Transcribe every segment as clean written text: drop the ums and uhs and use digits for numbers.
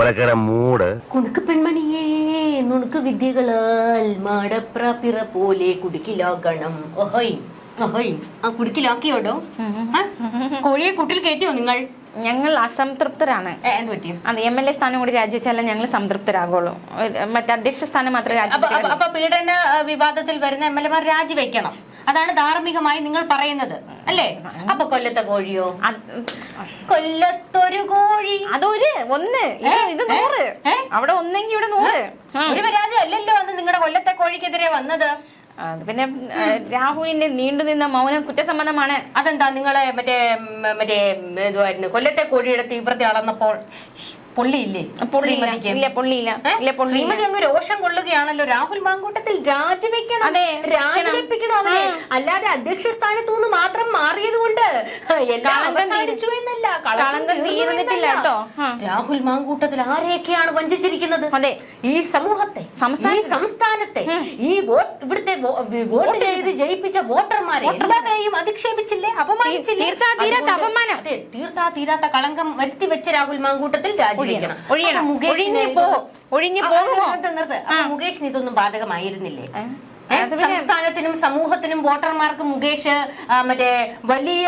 ഒലക്കര മൂട് കുണുക്ക് പെൺമണിയേ നുണുക്ക് വിദ്യകളാൽ മാടപ്രാപ്പിറ പോലെ കുടുക്കിലാക്കണം. ഓഹോയ് ഓഹോയ് ആ കുടുക്കിലാക്കിയോടോ? കോഴിയെ കൂട്ടിൽ കയറ്റിയോ നിങ്ങൾ? ഞങ്ങൾ അസംതൃപ്തരാണ്. എന്ത് പറ്റി? അത് MLA സ്ഥാനം കൂടി രാജിവെച്ചാലേ ഞങ്ങൾ സംതൃപ്തരാകുള്ളൂ. മറ്റേ അധ്യക്ഷ സ്ഥാനം മാത്രമേ രാജിവെക്കൂ. അപ്പൊ പീഡന വിവാദത്തിൽ വരുന്ന MLA മാർ രാജിവെക്കണം, അതാണ് ധാർമ്മികമായി നിങ്ങൾ പറയുന്നത് അല്ലേ? അപ്പൊ കൊല്ലത്തെ കോഴിയോ? കൊല്ലത്തൊരു കോഴി അതൊരു ഒന്ന്, ഇത് 100. അവിടെ ഒന്നെങ്കിൽ ഇവിടെ 100. ഒരു പരാതി അല്ലല്ലോ അന്ന് നിങ്ങളുടെ കൊല്ലത്തെ കോഴിക്കെതിരെ വന്നത്. അത് പിന്നെ രാഹുലിന്റെ നീണ്ടുനിന്ന മൗനം കുറ്റസമ്മതമാണ്. അതെന്താ നിങ്ങളെ മറ്റേ മറ്റേ എന്തുവായിരുന്നു കൊല്ലത്തെ കോഴിയുടെ തീവ്രത അളന്നപ്പോൾ പൊള്ളിയില്ലേ? ശ്രീമതി അങ്ങ് രോഷം കൊള്ളുകയാണല്ലോ. രാഹുൽ മാങ്കൂട്ടത്തിൽ രാജിവെക്കണം, രാജിവെപ്പിക്കണം അവരെ. അല്ലാതെ അധ്യക്ഷ സ്ഥാനത്തു നിന്ന് മാത്രം മാറിയത് കൊണ്ട് എല്ലാം അവസാനിച്ചു എന്നല്ല, രാഹുൽ മാങ്കൂട്ടത്തിൽ ആരെയൊക്കെയാണ് വഞ്ചിച്ചിരിക്കുന്നത്? ഈ സമൂഹത്തെ, ഈ സംസ്ഥാനത്തെ, ഈ ഇവിടുത്തെ വോട്ട് ചെയ്ത് ജയിപ്പിച്ച വോട്ടർമാരെ എല്ലാവരെയും അധിക്ഷേപിച്ചില്ലേ, അപമാനിച്ചില്ലേ? അതെ, തീർത്താ തീരാത്ത കളങ്കം വരുത്തി വെച്ച രാഹുൽ മാങ്കൂട്ടത്തിൽ രാജി. മുകേഷിന് ഇതൊന്നും ബാധകമായിരുന്നില്ലേ? സംസ്ഥാനത്തിനും സമൂഹത്തിനും വോട്ടർമാർക്കും മുകേഷ് മറ്റേ വലിയ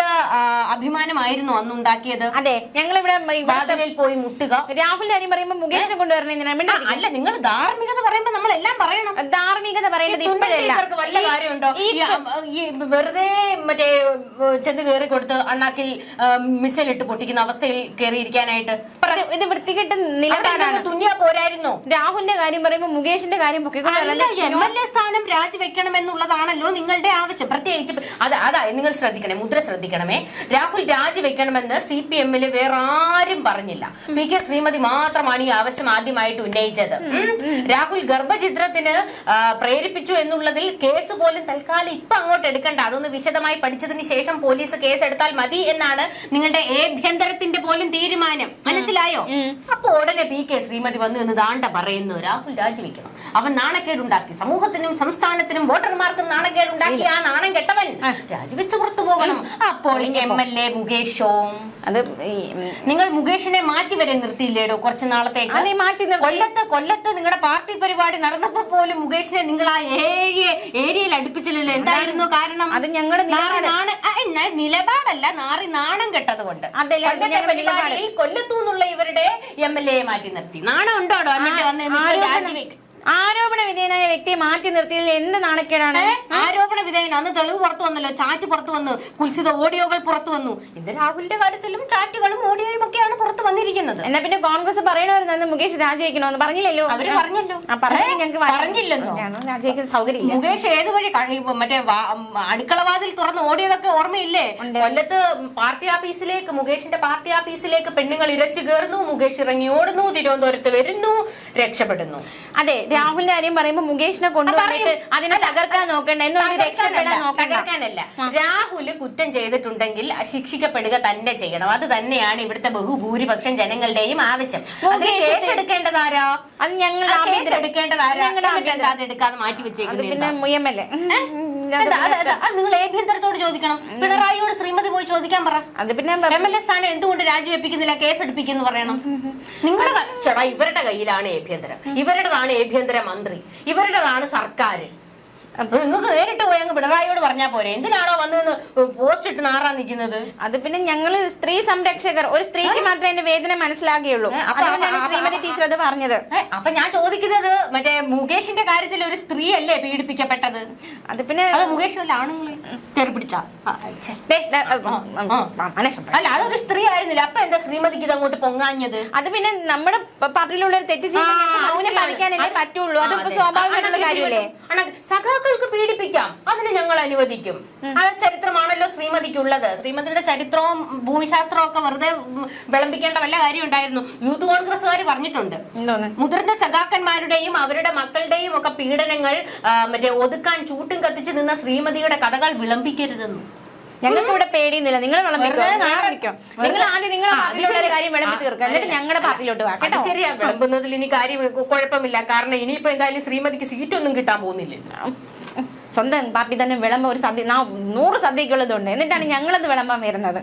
അഭിമാനമായിരുന്നു അന്നുണ്ടാക്കിയത്. അതെ, ഞങ്ങളിവിടെ വാതിലിൽ പോയി മുട്ടുക. രാഹുലിന്റെ കാര്യം പറയുമ്പോൾ മുകേഷിനെ കൊണ്ടുവരണം. അല്ല, നിങ്ങൾ ധാർമ്മികത പറയുമ്പോ നമ്മൾ എല്ലാം പറയണം. ധാർമ്മികത പറയേണ്ടത് വല്ല കാര്യമുണ്ടോ? ഈ വെറുതെ മറ്റേ ചെന്ന് കയറി കൊടുത്ത് അണ്ണാക്കിൽ മിസൈൽ ഇട്ട് പൊട്ടിക്കുന്ന അവസ്ഥയിൽ കയറിയിരിക്കാനായിട്ട് ഇത് വൃത്തികെട്ട നിലപാടാണ്. തുന്നിയാ പോരായിരുന്നു. രാഹുലിന്റെ കാര്യം പറയുമ്പോൾ മുകേഷിന്റെ കാര്യം MLA സ്ഥാനം രാജിവെക്കണമെന്നുള്ളതാണല്ലോ നിങ്ങളുടെ ആവശ്യം. പ്രത്യേകിച്ച് അതാ നിങ്ങൾ ശ്രദ്ധിക്കണേ, മുദ്ര ശ്രദ്ധിക്കണമേ. രാഹുൽ രാജിവെക്കണമെന്ന് CPM വേറെ ആരും പറഞ്ഞില്ല. PK ശ്രീമതി മാത്രമാണ് ഈ ആവശ്യം ആദ്യമായിട്ട് ഉന്നയിച്ചത്. രാഹുൽ ഗർഭഛിദ്രത്തിന് പ്രേരിപ്പിച്ചു എന്നുള്ളതിൽ കേസ് പോലും തൽക്കാലം ഇപ്പൊ അങ്ങോട്ട് എടുക്കണ്ട, അതൊന്ന് വിശദമായി പഠിച്ചതിന് ശേഷം പോലീസ് കേസ് എടുത്താൽ മതി എന്നാണ് നിങ്ങളുടെ ആഭ്യന്തരത്തിന്റെ പോലും തീരുമാനം. മനസ്സിലായോ? അപ്പൊ ഉടനെ PK ശ്രീമതി വന്ന് എന്ന് ദാണ്ട പറയുന്നു രാഹുൽ രാജിവെക്കണം, അവൻ നാണക്കേടുണ്ടാക്കി, സമൂഹത്തിനും സംസ്ഥാനത്തിനും വോട്ടർമാർക്കും നാണക്കേടുണ്ടാക്കി, ആ നാണം കെട്ടവൻ രാജിവെച്ച് പുറത്തു പോകണം. അപ്പോൾ MLA മുകേഷോ? അത് നിങ്ങൾ മുകേഷിനെ മാറ്റി വരെ നിർത്തിയില്ലേടോ കുറച്ച് നാളത്തേക്ക്? കൊല്ലത്ത് നിങ്ങളുടെ പാർട്ടി പരിപാടി നടന്നപ്പോ പോലും മുകേഷിനെ നിങ്ങൾ ആ ഏരിയയിൽ അടുപ്പിച്ചില്ലല്ലോ. എന്തായിരുന്നു കാരണം? അത് ഞങ്ങളുടെ നിലപാടല്ല, നാണം കെട്ടത് കൊണ്ട്. പരിപാടിയിൽ കൊല്ലത്തൂന്നുള്ള ഇവരുടെ MLA മാറ്റി നിർത്തി. നാണം ഉണ്ടോടോ? എന്നിട്ട് വന്ന് രാജിവെക്ക്. ആരോപണ വിധേയനായ വ്യക്തിയെ മാറ്റി നിർത്തിയതിൽ എന്ത് നാണക്കേടാണ്? ആരോപണ വിധേയൻ അന്ന് തെളിവ് പുറത്തു വന്നല്ലോ, ചാറ്റ് പുറത്തു വന്നു, കുൽസിത ഓഡിയോകൾ പുറത്തു വന്നു. ഇത് രാഹുലിന്റെ കാര്യത്തിലും ചാറ്റുകളും ഓഡിയോയും ഒക്കെയാണ് പുറത്തു വന്നിരിക്കുന്നത്. എന്നാ പിന്നെ കോൺഗ്രസ് പറയണവരുന്നു മുകേഷ് രാജിവെക്കണമെന്ന് പറഞ്ഞില്ലല്ലോ. അവര് പറഞ്ഞല്ലോ. പറഞ്ഞില്ലല്ലോ, രാജിവെക്കുന്ന സൗകര്യം. മുകേഷ് ഏത് വഴി മറ്റേ അടുക്കളവാതിൽ തുറന്ന് ഓടിയതൊക്കെ ഓർമ്മയില്ലേ? കൊല്ലത്ത് പാർട്ടി ഓഫീസിലേക്ക്, മുകേഷിന്റെ പാർട്ടി ഓഫീസിലേക്ക് പെണ്ണുങ്ങൾ ഇരച്ചു കയറുന്നു, മുകേഷ് ഇറങ്ങി ഓടുന്നു, തിരുവനന്തപുരത്ത് വരുന്നു, രക്ഷപ്പെടുന്നു. അതെ, രാഹുലിന്റെ കാര്യം പറയുമ്പോ മുകേഷിനെ കൊണ്ടുവന്നിട്ട് അതിനെ തകർക്കാൻ നോക്കണ്ട, തകർക്കാനല്ല. രാഹുല് കുറ്റം ചെയ്തിട്ടുണ്ടെങ്കിൽ ശിക്ഷിക്കപ്പെടുക തന്നെ ചെയ്യണം. അത് തന്നെയാണ് ഇവിടുത്തെ ബഹുഭൂരിപക്ഷം ജനങ്ങളുടെയും ആവശ്യം. കേസ് എടുക്കേണ്ടതാരാ? അത് ഞങ്ങൾ എടുക്കാതെ മാറ്റി വെച്ചേക്കുന്നത്. പിന്നെ MLA അത് നിങ്ങൾ ആഭ്യന്തരത്തോട് ചോദിക്കണം. പിണറായിയോട് ശ്രീമതി പോയി ചോദിക്കാൻ പറ. അത് പിന്നെ MLA സ്ഥാനം എന്തുകൊണ്ട് രാജിവെപ്പിക്കുന്നില്ല, കേസ് എടുപ്പിക്കുന്നു പറയണം. നിങ്ങളുടെ ഇവരുടെ കയ്യിലാണ് ആഭ്യന്തരം, ഇവരുടേതാണ് ആഭ്യന്തര മന്ത്രി, ഇവരുടേതാണ് സർക്കാർ. നിങ്ങൾക്ക് നേരിട്ട് പോയി അങ്ങ് പിണറായിയോട് പറഞ്ഞാൽ പോരെ? എന്തിനാണോ വന്ന് പോസ്റ്റ് ഇട്ട് നാറാൻ നിൽക്കുന്നത്? അത് പിന്നെ ഞങ്ങള് സ്ത്രീ സംരക്ഷകർ, ഒരു സ്ത്രീക്ക് മാത്രമേ എന്റെ വേദന മനസ്സിലാകുകയുള്ളൂ. ശ്രീമതി ടീച്ചർ അത് പറഞ്ഞത്. അപ്പൊ ഞാൻ ചോദിക്കുന്നത്, മറ്റേ മുകേഷിന്റെ കാര്യത്തിൽ ഒരു സ്ത്രീ അല്ലേ പീഡിപ്പിക്കപ്പെട്ടത്? അത് പിന്നെ മുകേഷ് വല്ല ആണുങ്ങളെ കയറി പിടിച്ചാ? അല്ല, അതൊരു സ്ത്രീ ആയിരുന്നില്ല. അപ്പൊ എന്താ ശ്രീമതിക്ക് ഇത് അങ്ങോട്ട് പൊങ്ങാഞ്ഞത്? അത് പിന്നെ നമ്മുടെ പാർട്ടിയിലുള്ള ഒരു തെറ്റ് ചെയ്യാനല്ലേ പറ്റുള്ളൂ. അത് സ്വാഭാവികമായിട്ടുള്ള കാര്യമല്ലേ? സഖാക്കൾക്ക് പീഡിപ്പിക്കാം, അതിന് ഞങ്ങൾ അനുവദിക്കും. ആ ചരിത്രമാണല്ലോ ശ്രീമതിക്കുള്ളത്. ശ്രീമതിയുടെ ചരിത്രവും ഭൂമിശാസ്ത്രവും ഒക്കെ വെറുതെ വിളമ്പിക്കേണ്ട വല്ല കാര്യം ഉണ്ടായിരുന്നു. യൂത്ത് കോൺഗ്രസ്സുകാർ പറഞ്ഞിട്ടുണ്ട്, മുതിർന്ന സഖാക്കന്മാരുടെയും അവരുടെ മക്കളുടെയും ഒക്കെ പീഡനങ്ങൾ മറ്റേ ഒതുക്കാൻ ചൂട്ടും കത്തിച്ച് നിന്ന ശ്രീമതിയുടെ കഥകൾ വിളമ്പിക്കരുതെന്നു. ഞങ്ങൾക്ക് ഇവിടെ പേടിയൊന്നുമില്ല. നിങ്ങൾ വിളമ്പിക്കോ, നിങ്ങൾ ആദ്യം നിങ്ങളുടെ പാർട്ടിയിലുള്ള കാര്യം വിളമ്പി തീർക്കുക, എന്നിട്ട് ഞങ്ങളുടെ പാർട്ടിയിലോട്ട് വാ. ശരിയാ, വിളമ്പുന്നതിൽ ഇനി കാര്യം കുഴപ്പമില്ല. കാരണം ഇനിയിപ്പോ എന്തായാലും ശ്രീമതിക്ക് സീറ്റൊന്നും കിട്ടാൻ പോകുന്നില്ല. സ്വന്തം പാർട്ടി തന്നെ വിളമ്പ ഒരു സദ്യ 100 സദ്യക്കുള്ളതുണ്ട്, എന്നിട്ടാണ് ഞങ്ങളത് വിളമ്പാൻ വരുന്നത്.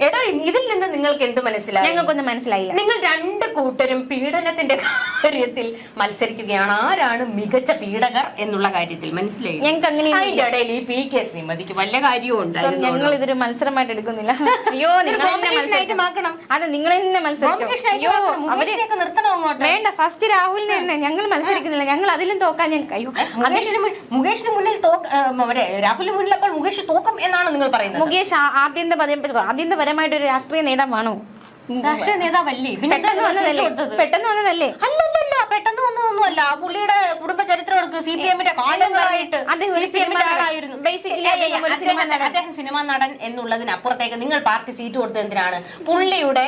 എടാ ഇതിൽ നിന്ന് നിങ്ങൾക്ക് എന്ത് മനസ്സിലായി? ഞങ്ങൾക്കൊന്നും മനസ്സിലായില്ല. നിങ്ങൾ രണ്ട് കൂട്ടരും പീഡനത്തിന്റെ കാര്യത്തിൽ മത്സരിക്കുകയാണ്. ആരാണ് മികച്ച പീഡകർ എന്നുള്ള കാര്യത്തിൽ മനസ്സിലായി. ഞങ്ങൾക്ക് അങ്ങനെ അതിന്റെ ഇടയിൽ ഈ പി കെ ശ്രീമതിക്ക് വല്ല കാര്യവും ഉണ്ടായിരുന്നു? ഞങ്ങൾ ഇതൊരു മത്സരമായിട്ട് എടുക്കുന്നില്ല. അയ്യോ നിങ്ങൾ അതെ നിങ്ങൾ തന്നെ മത്സരിച്ചോ. വേണ്ട, ഫസ്റ്റ് രാഹുലിനെ തന്നെ ഞങ്ങൾ മത്സരിക്കുന്നില്ല. ഞങ്ങൾ അതിലും തോക്കാൻ ഞങ്ങൾക്ക് അയ്യോ മുകേഷിന് മുന്നിൽ രാഹുലിന് മുന്നിൽ അപ്പോൾ മുകേഷ് തോക്കും എന്നാണ് നിങ്ങൾ പറയുന്നത്? മുകേഷ് ആദ്യന്തപരമായിട്ട് ഒരു രാഷ്ട്രീയ നേതാവാണോ? രാഷ്ട്രീയ നേതാവല്ലേ? പെട്ടെന്ന് വന്നതല്ലേ? അല്ലല്ല, പെട്ടെന്ന് വന്നതൊന്നുമല്ല. പുള്ളിയുടെ കുടുംബ ചരിത്രം എടുക്കുക. CPM-ന്റെ കാലങ്ങളായിട്ട് അദ്ദേഹം സിനിമാ നടൻ എന്നുള്ളതിനപ്പുറത്തേക്ക് നിങ്ങൾ പാർട്ടി സീറ്റ് കൊടുത്തത് എന്തിനാണ്? പുള്ളിയുടെ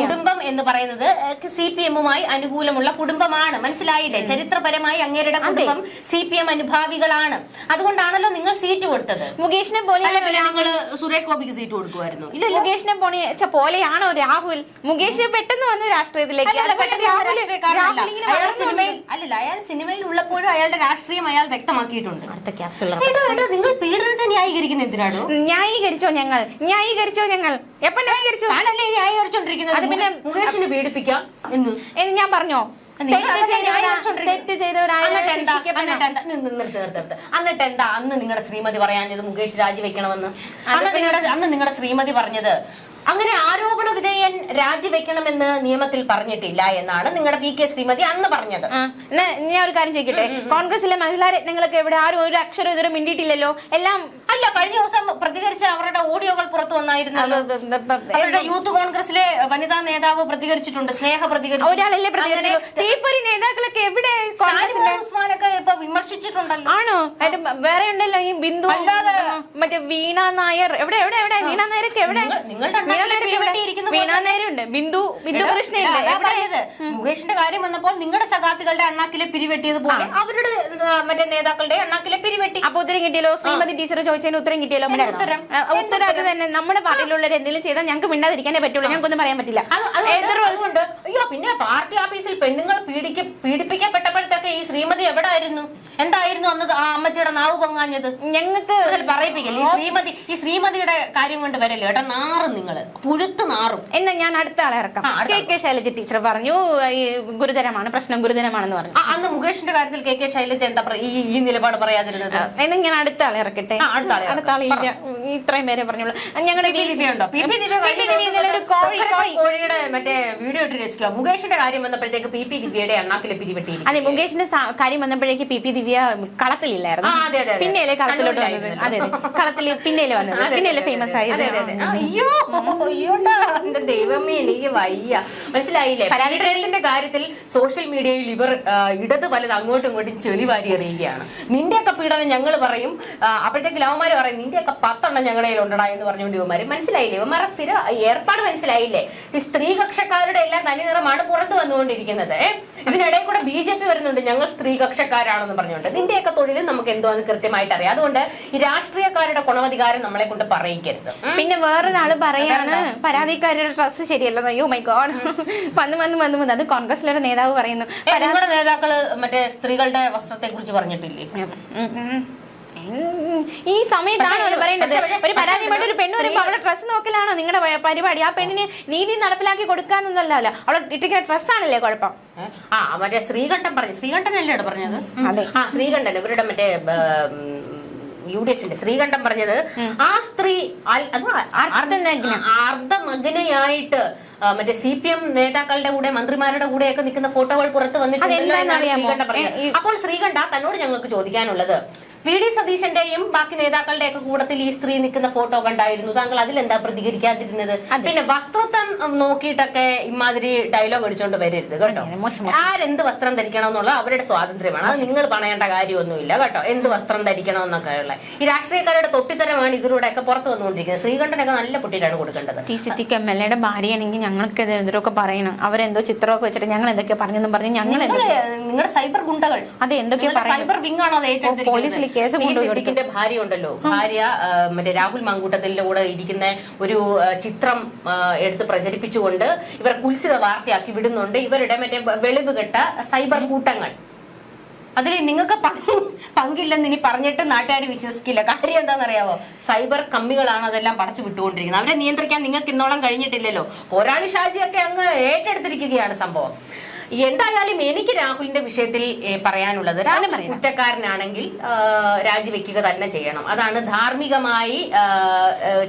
കുടുംബം എന്ന് പറയുന്നത് CPM-മായി അനുകൂലമുള്ള കുടുംബമാണ്. മനസ്സിലായില്ലേ? ചരിത്രപരമായി അങ്ങേരുടെ കുടുംബം CPM അനുഭാവികളാണ്. അതുകൊണ്ടാണല്ലോ നിങ്ങൾ സീറ്റ് കൊടുത്തത്. മുകേഷിനെ പോലെ നിങ്ങൾ സുരേഷ് ഗോപിക്ക് സീറ്റ് കൊടുക്കുമായിരുന്നു. ഇല്ല, മുകേഷിനെ പോലെയാണോ രാഹുൽ? മുകേഷ് പെട്ടെന്ന് വന്ന് രാഷ്ട്രീയത്തിലേക്ക്. അയാൾ സിനിമയിൽ ഉള്ളപ്പോഴും അയാളുടെ രാഷ്ട്രീയം അയാൾ വ്യക്തമാക്കിയിട്ടുണ്ട്. നിങ്ങൾ പീഡനത്തെ ന്യായീകരിക്കുന്ന എന്തിനാണോ? ന്യായീകരിച്ചോ ഞങ്ങൾ എപ്പോ ന്യായീകരിച്ചു? ന്യായീകരിച്ചോണ്ടിരിക്കുന്നത്. അത് പിന്നെ മുകേഷിനെ പീഡിപ്പിക്കാം എന്ന് ഞാൻ പറഞ്ഞോ? എന്നിട്ട് എന്താ അന്ന് നിങ്ങളുടെ ശ്രീമതി പറയാഞ്ഞത് മുകേഷ് രാജിവെക്കണമെന്ന്? അന്ന് നിങ്ങളുടെ ശ്രീമതി പറഞ്ഞത് അങ്ങനെ ആരോപണ വിധേയൻ രാജിവെക്കണമെന്ന് നിയമത്തിൽ പറഞ്ഞിട്ടില്ല എന്നാണ് നിങ്ങളുടെ PK ശ്രീമതി അന്ന് പറഞ്ഞത്. ഞാൻ ഒരു കാര്യം ചോദിക്കട്ടെ, കോൺഗ്രസിലെ മഹിളാ രത്നങ്ങളൊക്കെ എവിടെ? ആരും ഒരു അക്ഷരം ഇതുവരെ മിണ്ടിയിട്ടില്ലല്ലോ. എല്ലാം അല്ല, കഴിഞ്ഞ ദിവസം പ്രതികരിച്ച അവരുടെ ഓഡിയോകൾ പുറത്തു വന്നായിരുന്നു. അവരുടെ യൂത്ത് കോൺഗ്രസിലെ വനിതാ നേതാവ് പ്രതികരിച്ചിട്ടുണ്ട്. സ്നേഹ പ്രതികരിച്ചു. ഒരാളല്ലേ പ്രതികരിച്ചു? തീപ്പൊരി നേതാക്കളൊക്കെ എവിടെ? ഉസ്മാനൊക്കെ ഇപ്പൊ വിമർശിച്ചിട്ടുണ്ടല്ലോ. ആണോ? വേറെ ഉണ്ടല്ലോ ഈ ബിന്ദു, മറ്റേ വീണ നായർ. എവിടെ വീണ നായരൊക്കെ എവിടെ? വീണ നായരുണ്ട്, ബിന്ദു കൃഷ്ണയുണ്ട്. മുകേഷിന്റെ കാര്യം വന്നപ്പോൾ നിങ്ങളുടെ സഖാത്തുകളുടെ അണ്ണാക്കിലെ പിരിവെട്ടിയത് പോലെ അവരുടെ മറ്റേ നേതാക്കളുടെ അണ്ണാക്കിലെ പിരിവെട്ടി. അപ്പൊ ഉത്തരം കിട്ടിയല്ലോ. ശ്രീമതി ടീച്ചർ ചോദിച്ചതിന് ഉത്തരം കിട്ടിയല്ലോ. ഉത്തരം അത് തന്നെ. നമ്മുടെ പാർട്ടിയിലുള്ളവർ എന്തെങ്കിലും ചെയ്താൽ ഞങ്ങൾക്ക് മിണ്ടാതിരിക്കാനേ പറ്റുള്ളൂ. ഞങ്ങൾക്കൊന്നും പറയാൻ പറ്റില്ല. അയ്യോ, പിന്നെ പാർട്ടി ഓഫീസിൽ പെണ്ണുങ്ങൾ പീഡിപ്പിക്കപ്പെട്ടപ്പോഴത്തൊക്കെ ഈ ശ്രീമതി എവിടെ ആയിരുന്നു? എന്തായിരുന്നു അന്ന് ആ അമ്മച്ചിയുടെ നാവ് പൊങ്ങാഞ്ഞത്? ഞങ്ങൾക്ക് പറയിപ്പിക്കല്ലേ. ഈ ശ്രീമതിയുടെ കാര്യം കൊണ്ട് വരല്ലോ കേട്ടോ. നാറും നിങ്ങള്, പുഴുത്ത് നാറും. എന്നാ ഞാൻ അടുത്ത ആളെ ഇറക്കാം. KK ശൈലജ ടീച്ചർ പറഞ്ഞു ഈ പ്രശ്നം ഗുരുതരമാണെന്ന് പറഞ്ഞു. അന്ന് മുകേഷിന്റെ കാര്യത്തിൽ KK ശൈലജ എന്താ ഈ നിലപാട് പറയാതിരുന്നത്? എന്നാ ഞാൻ അടുത്ത ആളെ ഇറക്കട്ടെ. അടുത്ത ആളെ ഇത്രയും പേരെ പറഞ്ഞോളൂ. ഞങ്ങളുടെ കോഴിയുടെ മറ്റേ വീഡിയോ ഇട്ട് രസിക്കുക. മുകേഷിന്റെ കാര്യം വന്നപ്പോഴത്തേക്ക് PP ദിവ്യയുടെ അണ്ണാക്കിലെ പിരിവെട്ടി. അതെ, മുകേഷിന്റെ കാര്യം വന്നപ്പോഴേക്ക് PP ദിവ്യ കളത്തിലില്ലായിരുന്നു. പിന്നെയല്ലേ കളത്തിലോട്ട് വന്നത്? അതെ, കളത്തിൽ പിന്നെയല്ലേ വന്നത്, പിന്നെയല്ലേ ഫേമസ് ആയത്. അയ്യോ എന്റെ ദൈവമേ, എനിക്ക് വയ്യ. മനസ്സിലായില്ലേ? പരാതിയുടെ കാര്യത്തിൽ സോഷ്യൽ മീഡിയയിൽ ഇവർ ഇടത് വലത് അങ്ങോട്ടും ഇങ്ങോട്ടും ചെളി വാരി എറിയുകയാണ്. നിന്റെയൊക്കെ പീഡനം ഞങ്ങൾ പറയും, അപ്പോഴത്തേക്ക് ലവന്മാര് പറയും നിന്റെയൊക്കെ 10 എണ്ണം ഞങ്ങളുടെ കയ്യിൽ ഉണ്ടടാ എന്ന് പറഞ്ഞുകൊണ്ട് ഇവന്മാര്. മനസ്സിലായില്ലേ? ഇവന്മാരെ സ്ഥിര ഏർപ്പാട് മനസ്സിലായില്ലേ? ഈ സ്ത്രീ കക്ഷക്കാരുടെ എല്ലാം തനിനിറമാണ് പുറത്തു വന്നുകൊണ്ടിരിക്കുന്നത്. ഇതിനിടയിൽ കൂടെ BJP വരുന്നുണ്ട്, ഞങ്ങൾ സ്ത്രീ കക്ഷക്കാരാണെന്ന് പറഞ്ഞുകൊണ്ട്. നിന്റെയൊക്കെ തൊഴിലും നമുക്ക് എന്തോന്ന് കൃത്യമായിട്ട് അറിയാം. അതുകൊണ്ട് ഈ രാഷ്ട്രീയക്കാരുടെ ഗുണവധികാരം നമ്മളെ കൊണ്ട് പറയിക്കരുത്. പിന്നെ വേറൊരാള് പറയാണ് പരാതിക്കാരുടെ ഡ്രസ് ശരിയല്ല. അയ്യോ മൈ ഗോഡ്, വന്ന് അത് കോൺഗ്രസിലൊരു നേതാവ് പറയുന്നു. നിങ്ങളുടെ നേതാക്കള് മറ്റേ സ്ത്രീകളുടെ വസ്ത്രത്തെ കുറിച്ച് പറഞ്ഞിട്ടില്ലേ? ഈ സമയത്താണ് പറയുന്നത്. ഒരു പരാതിയുമായിട്ട് ഒരു പെണ്ണ് വരുമ്പോ അവളുടെ ഡ്രസ് നോക്കലാണോ നിങ്ങളുടെ പരിപാടി? ആ പെണ്ണിന് നീതി നടപ്പിലാക്കി കൊടുക്കാന്നല്ല, അവളെ ഇട്ടിരിക്കുന്ന ഡ്രസ്സാണല്ലേ കുഴപ്പം. മറ്റേ ശ്രീകണ്ഠനല്ലേ പറഞ്ഞത്? അതെ, ശ്രീകണ്ഠൻ ഇവരുടെ മറ്റേ UDF-ന്റെ ശ്രീകണ്ഠൻ പറഞ്ഞത് ആ സ്ത്രീ അർദ്ധനഗ്നയായിട്ട് മറ്റേ CPM നേതാക്കളുടെ കൂടെ മന്ത്രിമാരുടെ കൂടെയൊക്കെ നിൽക്കുന്ന ഫോട്ടോകൾ പുറത്ത് വന്നിട്ടുണ്ട്. അപ്പോൾ ശ്രീകണ്ഠ തന്നോട് ഞങ്ങൾക്ക് ചോദിക്കാനുള്ളത്, VD സതീശന്റെയും ബാക്കി നേതാക്കളുടെ ഒക്കെ കൂടത്തിൽ ഈ സ്ത്രീ നിൽക്കുന്ന ഫോട്ടോ കണ്ടായിരുന്നു, താങ്കൾ അതിലെന്താ പ്രതികരിക്കാതിരുന്നത്? പിന്നെ വസ്ത്രത്വം നോക്കിയിട്ടൊക്കെ ഇമാതിരി ഡയലോഗ് അടിച്ചോണ്ട് വരരുത് കേട്ടോ. ആരെന്ത് വസ്ത്രം ധരിക്കണം എന്നുള്ള അവരുടെ സ്വാതന്ത്ര്യമാണ്, അത് നിങ്ങൾ പണയേണ്ട കാര്യമൊന്നുമില്ല കേട്ടോ. എന്ത് വസ്ത്രം ധരിക്കണം എന്നൊക്കെ ഉള്ള ഈ രാഷ്ട്രീയക്കാരുടെ തൊട്ടിത്തരമാണ് ഇതിലൂടെയൊക്കെ പുറത്തു വന്നുകൊണ്ടിരിക്കുന്നത്. ശ്രീകണ്ഠനൊക്കെ നല്ല പൊട്ടിയിട്ടാണ് കൊടുക്കേണ്ടത്. MLA-യുടെ ഭാര്യയാണെങ്കിൽ ഞങ്ങൾക്ക് എന്തൊക്കെ പറയണം. അവരെന്തോ ചിത്രമൊക്കെ വെച്ചിട്ട് ഞങ്ങൾ എന്തൊക്കെ പറഞ്ഞെന്നും പറഞ്ഞ് നിങ്ങളുടെ സൈബർ ഗുണ്ടകൾ അത് എന്തൊക്കെ സൈബർ വിങ് ആണോ പോലീസിൽ സിദ്ദിഖിന്റെ ഭാര്യ ഉണ്ടല്ലോ, ഭാര്യ മറ്റേ രാഹുൽ മാങ്കൂട്ടത്തിന്റെ കൂടെ ഇരിക്കുന്ന ഒരു ചിത്രം എടുത്ത് പ്രചരിപ്പിച്ചുകൊണ്ട് ഇവർ കുൽസിത വാർത്തയാക്കി വിടുന്നുണ്ട്. ഇവരുടെ മറ്റേ വെളിവ് കെട്ട സൈബർ കൂട്ടങ്ങൾ അതിൽ നിങ്ങൾക്ക് പങ്കില്ലെന്ന് ഇനി പറഞ്ഞിട്ട് നാട്ടുകാർ വിശ്വസിക്കില്ല. കാര്യം എന്താണെന്നറിയാവോ? സൈബർ കമ്മികളാണ് അതെല്ലാം പടച്ചു വിട്ടുകൊണ്ടിരിക്കുന്നത്. അവരെ നിയന്ത്രിക്കാൻ നിങ്ങൾക്ക് ഇന്നോളം കഴിഞ്ഞിട്ടില്ലല്ലോ. പോരാളി ഷാജിയൊക്കെ അങ്ങ് ഏറ്റെടുത്തിരിക്കുകയാണ് സംഭവം. എന്തായാലും എനിക്ക് രാഹുലിന്റെ വിഷയത്തിൽ പറയാനുള്ളത്, രാഹുൽ കുറ്റക്കാരനാണെങ്കിൽ രാജിവെക്കുക തന്നെ ചെയ്യണം. അതാണ് ധാർമ്മികമായി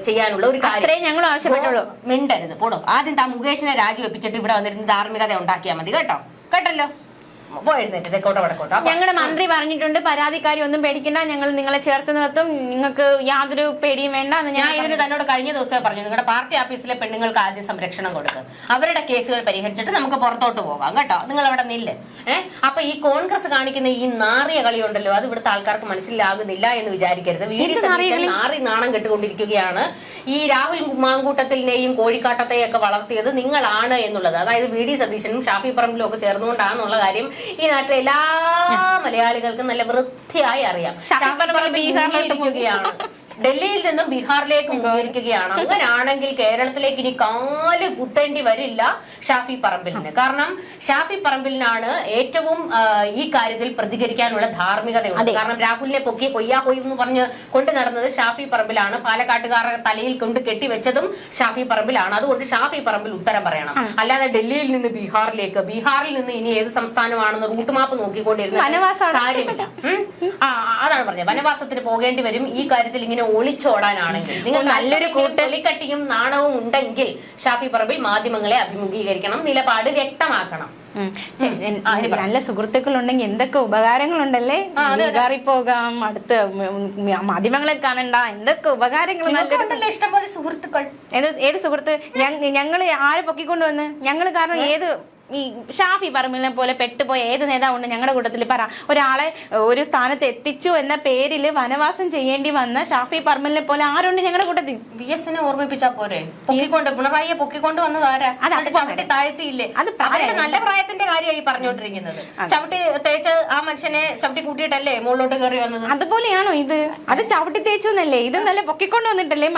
ചെയ്യാനുള്ള ഒരു കാര്യം. ഞങ്ങൾ ആവശ്യപ്പെട്ടുള്ളൂ. മിണ്ടരുത് പോടോ. ആദ്യം മുകേഷിനെ രാജിവെപ്പിച്ചിട്ട് ഇവിടെ വന്നിരുന്ന് ധാർമ്മികത ഉണ്ടാക്കിയാൽ മതി. കേട്ടല്ലോ. ഞങ്ങളുടെ മന്ത്രി പറഞ്ഞിട്ടുണ്ട്, പരാതിക്കാരി ഒന്നും പേടിക്കണ്ട, ഞങ്ങൾ നിങ്ങളെ ചേർത്ത് നിർത്തും, നിങ്ങൾക്ക് യാതൊരു പേടിയും വേണ്ട. ഞാൻ ഇതിന് തന്നോട് കഴിഞ്ഞ ദിവസമേ പറഞ്ഞു, നിങ്ങളുടെ പാർട്ടി ഓഫീസിലെ പെണ്ണുങ്ങൾക്ക് ആദ്യം സംരക്ഷണം കൊടുക്കുക, അവരുടെ കേസുകൾ പരിഹരിച്ചിട്ട് നമുക്ക് പുറത്തോട്ട് പോകാം കേട്ടോ, നിങ്ങൾ അവിടെ നില്ല്. അപ്പൊ ഈ കോൺഗ്രസ് കാണിക്കുന്ന ഈ നാറിയ കളി ഉണ്ടല്ലോ, അത് ഇവിടുത്തെ ആൾക്കാർക്ക് മനസ്സിലാകുന്നില്ല എന്ന് വിചാരിക്കരുത്. VD സതീശൻ നാറി നാണം കെട്ടുകൊണ്ടിരിക്കുകയാണ്. ഈ രാഹുൽ മാങ്കൂട്ടത്തിനെയും കോഴിക്കാട്ടത്തെയും ഒക്കെ വളർത്തിയത് നിങ്ങളാണ് എന്നുള്ളത്, അതായത് VD സതീശനും ഷാഫി പറമ്പിലും ഒക്കെ ചേർന്നുകൊണ്ടാണെന്നുള്ള കാര്യം ഈ നാട്ടിലെ എല്ലാ മലയാളികൾക്കും നല്ല വൃത്തിയായി അറിയാം. ഡൽഹിയിൽ നിന്നും ബീഹാറിലേക്ക് മുന്നേറിക്കുകയാണ്. അങ്ങനെയാണെങ്കിൽ കേരളത്തിലേക്ക് ഇനി കാല് കുത്തേണ്ടി വരില്ല ഷാഫി പറമ്പിലിന്. കാരണം ഷാഫി പറമ്പിലിനാണ് ഏറ്റവും ഈ കാര്യത്തിൽ പ്രതികരിക്കാനുള്ള ധാർമ്മികതയുള്ളത്. കാരണം രാഹുലിനെ പൊക്കി കൊയ്യാ എന്ന് പറഞ്ഞ് കൊണ്ടു നടന്നത് ഷാഫി പറമ്പിലാണ്. പാലക്കാട്ടുകാരുടെ തലയിൽ കൊണ്ട് കെട്ടിവെച്ചതും ഷാഫി പറമ്പിലാണ്. അതുകൊണ്ട് ഷാഫി പറമ്പിൽ ഉത്തരം പറയണം. അല്ലാതെ ഡൽഹിയിൽ നിന്ന് ബീഹാറിലേക്ക്, ബീഹാറിൽ നിന്ന് ഇനി ഏത് സംസ്ഥാനമാണെന്ന് റൂട്ട് മാപ്പ് നോക്കിക്കൊണ്ടിരുന്ന കാര്യമില്ല. അതാണ് പറഞ്ഞത്, വനവാസത്തിന് പോകേണ്ടി വരും ഈ കാര്യത്തിൽ ഇങ്ങനെ ഒളിച്ചോടാനാണെങ്കിൽ. നിങ്ങൾ നല്ലൊരു കൂട്ടലിക്കട്ടിയും നാണവും ഉണ്ടെങ്കിൽ ഷാഫി പറമ്പിൽ മാധ്യമങ്ങളെ അഭിമുഖീകരിക്കണം, നിലപാട് വ്യക്തമാക്കണം. നല്ല സുഹൃത്തുക്കളുണ്ടെങ്കിൽ എന്തൊക്കെ ഉപകാരങ്ങളുണ്ടല്ലേ. ബീഹാറിൽ പോകാം, അടുത്ത് മാധ്യമങ്ങളെ കാണണ്ട, എന്തൊക്കെ ഉപകാരങ്ങൾ. ഇഷ്ടംപോലെ സുഹൃത്തുക്കൾ. ഏത് സുഹൃത്ത്? ഞങ്ങള് ആര് പൊക്കിക്കൊണ്ടുവന്ന്? ഞങ്ങള് കാരണം ഏത് ഈ ഷാഫി പറമ്പിലിനെ പോലെ പെട്ടുപോയ ഏത് നേതാവുണ്ട് ഞങ്ങളുടെ കൂട്ടത്തിൽ? പറ. ഒരാളെ ഒരു സ്ഥാനത്ത് എത്തിച്ചു എന്ന പേരിൽ വനവാസം ചെയ്യേണ്ടി വന്ന ഷാഫി പറമ്പിലിനെ പോലെ ആരുണ്ട് ഞങ്ങളുടെ കൂട്ടത്തിൽ? VS ഓർമ്മിപ്പിച്ചാ പോരെ? പൊക്കിക്കൊണ്ട് പിണറായിയെ പൊക്കിക്കൊണ്ട് വന്നത് ആരാ? ചവിട്ടി താഴ്ത്തിയില്ലേ? അത് നല്ല പ്രായത്തിന്റെ കാര്യമായി പറഞ്ഞോണ്ടിരിക്കുന്നത്. ചവിട്ടി തേച്ച് ആ മനുഷ്യനെ ചവിട്ടി കൂട്ടിയിട്ടല്ലേ മുകളിലോട്ട് കയറി വന്നത്? അതുപോലെയാണോ ഇത്? അത് ചവിട്ടി തേച്ചു എന്നല്ലേ? ഇത് നല്ല പൊക്കിക്കൊണ്ട് വന്നിട്ടല്ലേ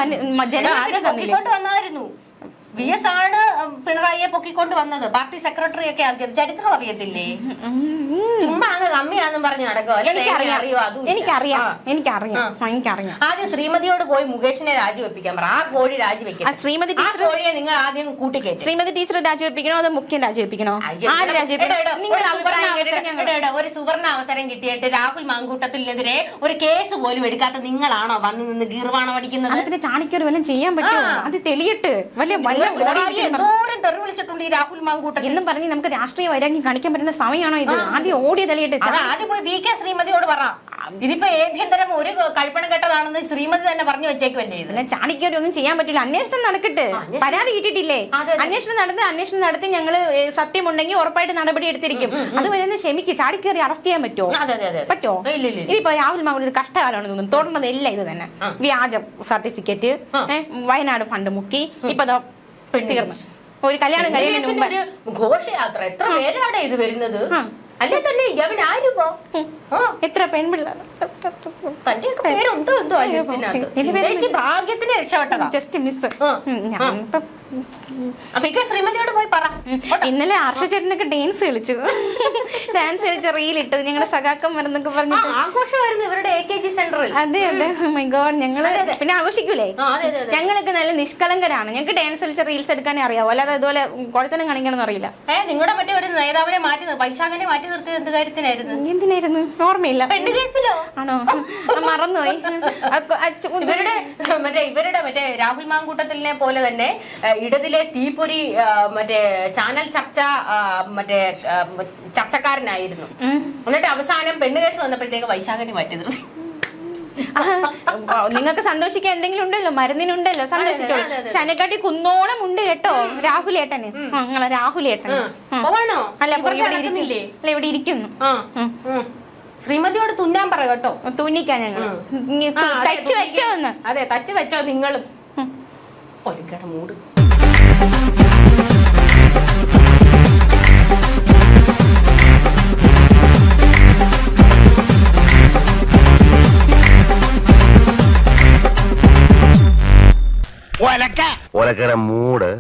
പൊക്കിക്കൊണ്ട് വന്നായിരുന്നു. VS ആണ് പിണറായിയെ പൊക്കിക്കൊണ്ട് വന്നത്. പാർട്ടി സെക്രട്ടറി ഒക്കെ ആക്കിയത് ചരിത്രം അറിയത്തില്ലേ? ചുമ്മാ കമ്മിയാന്നും പറഞ്ഞ് നടക്കോ? എനിക്കറിയാം. ആദ്യം ശ്രീമതിയോട് പോയി മുകേഷിനെ രാജിവെപ്പിക്കാൻ പറ. ആ കോഴി രാജിവെക്കണം. ശ്രീമതി കോഴിയെ നിങ്ങൾ ആദ്യം കൂട്ടിക്കേ. ശ്രീമതി ടീച്ചർ രാജിവെപ്പിക്കണോ അതോ മുഖ്യൻ രാജിവെപ്പിക്കണോ? ഒരു സുവർണ അവസരം കിട്ടിയിട്ട് രാഹുൽ മാങ്കൂട്ടത്തിനെതിരെ ഒരു കേസ് പോലും എടുക്കാത്ത നിങ്ങളാണോ വന്ന് നിന്ന് ഗീർവാണം അടിക്കുന്നത്? പിന്നെ ചാണിക്കർ വല്ലതും ചെയ്യാൻ പറ്റുമോ? അത് തെളിയട്ട് വലിയ വിളിച്ചിട്ടുണ്ട് ഈ രാഹുൽ മാങ്കൂട്ടം എന്നും പറഞ്ഞ് നമുക്ക് രാഷ്ട്രീയ വൈരാഗ്യം കാണിക്കാൻ പറ്റുന്ന സമയമാണോ ഇത്? ആദ്യം ഓടിയ തെളിയട്ടെ. ആദ്യം പോയി VK ശ്രീമതിയോട് പറ. ഇതിപ്പോ ഏഭ്യന്തരം ഒരു കഴുപ്പണം കെട്ടതാണെന്ന് ശ്രീമതി തന്നെ പറഞ്ഞു വെച്ചേക്കുവല്ലേ. ഇതിനെ ചാണിക്കറി ഒന്നും ചെയ്യാൻ പറ്റില്ല. അന്വേഷണം നടക്കട്ടെ. പരാതി കിട്ടിയിട്ടില്ലേ? അന്വേഷണം നടത്തി ഞങ്ങള് സത്യമുണ്ടെങ്കിൽ ഉറപ്പായിട്ട് നടപടി എടുത്തിരിക്കും. അത് വരുന്ന ക്ഷമിക്ക്. ചാടിക്കറി അറസ്റ്റ് ചെയ്യാൻ പറ്റുമോ? പറ്റോ? ഇതിപ്പോ രാഹുൽ മാങ്കൂട്ടം ഒരു കഷ്ടകാലമാണ് തോന്നുന്നു. തുടർന്നത് എല്ലാം ഇത് തന്നെ. വ്യാജ സർട്ടിഫിക്കറ്റ്, വയനാട് ഫണ്ട് മുക്കി, ഇപ്പൊ തീർന്നു. ഒരു കല്യാണം കഴിയുന്നതിന് മുമ്പ് ഘോഷയാത്ര. എത്ര പേരാണ് ഇത് വരുന്നത്? അല്ലേ തന്നെ അവനാരുമോ? എത്ര പെൺപിള്ളേർ തന്റെയൊക്കെ പേരുണ്ടോ എന്തോ ഭാഗ്യത്തിന് രക്ഷപ്പെട്ടതാ. Just miss. ശ്രീമതിയോട് പോയി പറ. ഇന്നലെ ചേട്ടനൊക്കെ ഡാൻസ് കളിച്ചു റീലിട്ടു. ഞങ്ങളുടെ സഖാക്കം വരുന്നൊക്കെ പറഞ്ഞു ആഘോഷമായിരുന്നു ഇവരുടെ AKG സെന്ററിൽ. അതെ അതെ. My God. ഞങ്ങള് പിന്നെ ആഘോഷിക്കൂലേ? ഞങ്ങളൊക്കെ നല്ല നിഷ്കളങ്കരാണ്. ഞങ്ങൾക്ക് ഡാൻസ് കളിച്ച റീൽസ് എടുക്കാനേ അറിയാവോ, അല്ലാതെ അതുപോലെ കുഴത്തനം കാണിക്കണമെന്ന് അറിയില്ല. നിങ്ങളുടെ മറ്റേ ഒരു നേതാവിനെ മാറ്റി പൈശാഖനെ മാറ്റി നിർത്തിയത് എന്ത് കാര്യത്തിനായിരുന്നു? എന്തിനായിരുന്നു? ഓർമ്മയില്ല. കേസിലോ? ആണോ? മറന്നുപോയി. ഇവരുടെ മറ്റേ രാഹുൽ മാങ്കൂട്ടത്തിനെ പോലെ തന്നെ ഇടതിലെ തീപ്പൊരി മറ്റേ ചാനൽ ചർച്ചക്കാരനായിരുന്നു. എന്നിട്ട് അവസാനം പെണ്ണുകേസ് വന്നപ്പോഴത്തേക്ക് വൈശാഖനെ മാറ്റി നിർത്തി. നിങ്ങൾക്ക് സന്തോഷിക്കാൻ എന്തെങ്കിലും ഉണ്ടല്ലോ, മരുന്നിനുണ്ടല്ലോ, സന്തോഷിച്ചോളൂ. പക്ഷെ അതിനെക്കാട്ടി കുന്നോളം ഉണ്ട് കേട്ടോ രാഹുലേട്ടന്. രാഹുലേട്ടന് അല്ല ഇവിടെ ഇരിക്കുന്നു. ശ്രീമതിയോട് തുന്നാൻ പറ കേട്ടോ. തുന്നിക്കാൻ ഞങ്ങൾ തച്ചു വെച്ചോ. അതെ, തച്ചു വെച്ചോ നിങ്ങളും. ഒരിക്കട മൂട്. ഒലക്കര മൂട്.